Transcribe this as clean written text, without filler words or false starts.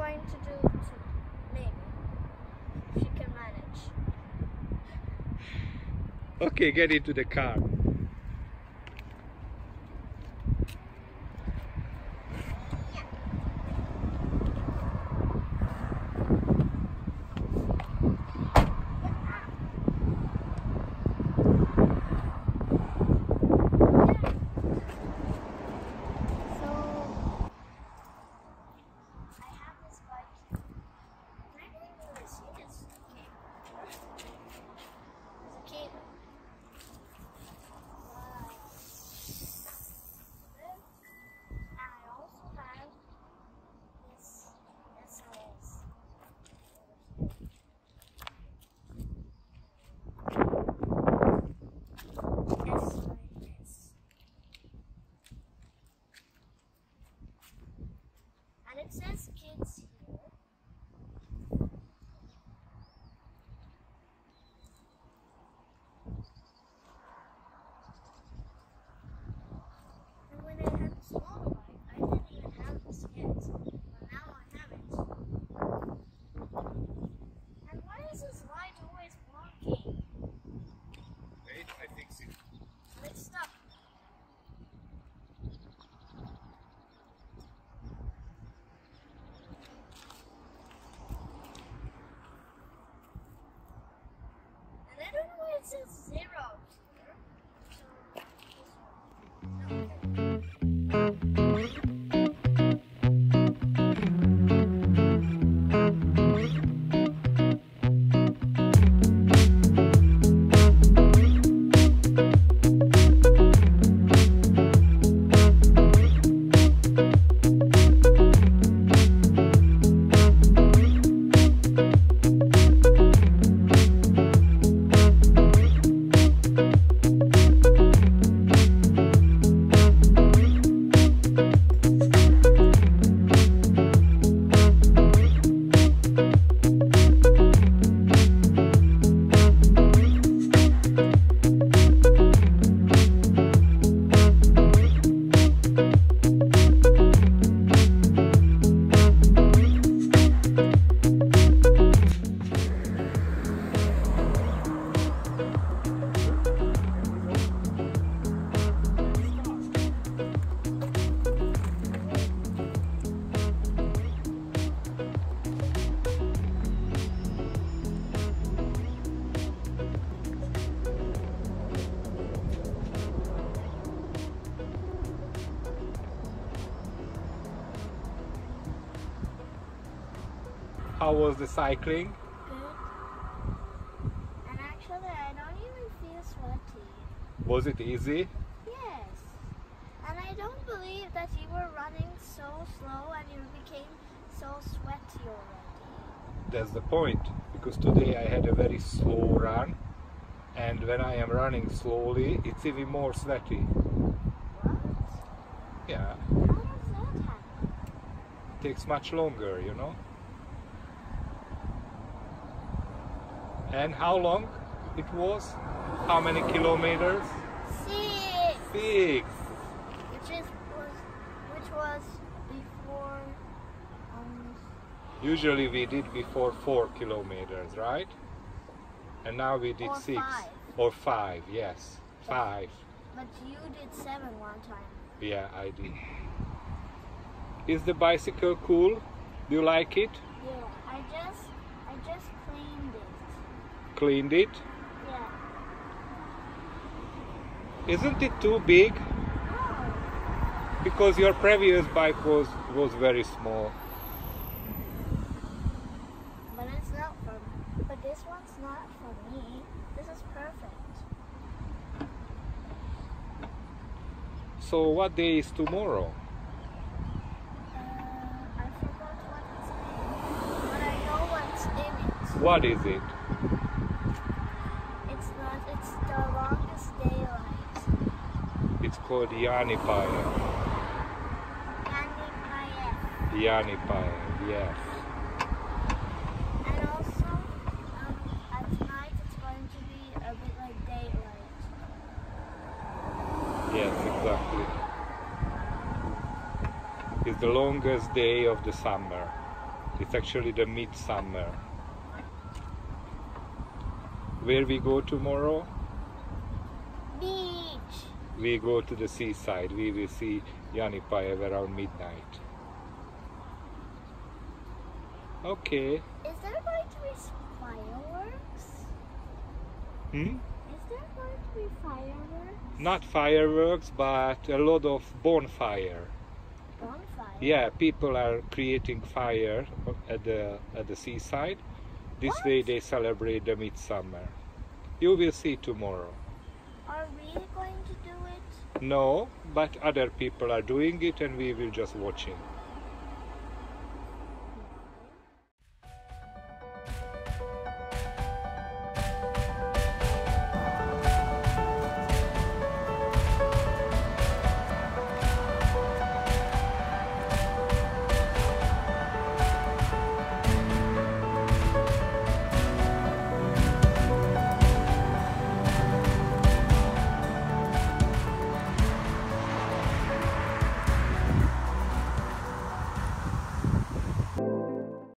going to do to maybe she can manage. Okay, get into the car. It says kids here. And when I had the smaller bike, I didn't even have this yet. But now I have it. And why is this light always blinking? Wait, I fix it. It's stuck. I don't know why it says 0 How was the cycling? Good. And actually, I don't even feel sweaty. Was it easy? Yes. And I don't believe that you were running so slow and you became so sweaty already. That's the point, because today I had a very slow run, and when I am running slowly, it's even more sweaty. What? Yeah, How does that happen? it takes much longer, you know. And how long it was? How many kilometers? 6. 6. Which was before Usually we did before 4 kilometers, right? And now we did or 6. 5. Or 5, yes. 5. But you did 7 one time. Yeah, I did. Is the bicycle cool? Do you like it? Yeah, I just cleaned it. Cleaned it? Yeah. Isn't it too big? No. Because your previous bike was very small. But it's not for me. But this one's not for me. This is perfect. So what day is tomorrow? I forgot what it's named. But I know what's in it. What is it? It's the longest daylight. It's called Yanipaya. Yanipaya, yes. And also, at night it's going to be a bit like daylight. Yes, exactly. It's the longest day of the summer. It's actually the midsummer. Where we go tomorrow? Beach. We go to the seaside. We will see Janipaev around midnight. Okay. Is there going to be fireworks? Is there going to be fireworks? Not fireworks, but a lot of bonfire. Bonfire? Yeah, people are creating fire at the seaside. This What? way they celebrate the midsummer. You will see tomorrow. Are we going to do it? No, but other people are doing it and we will just watching.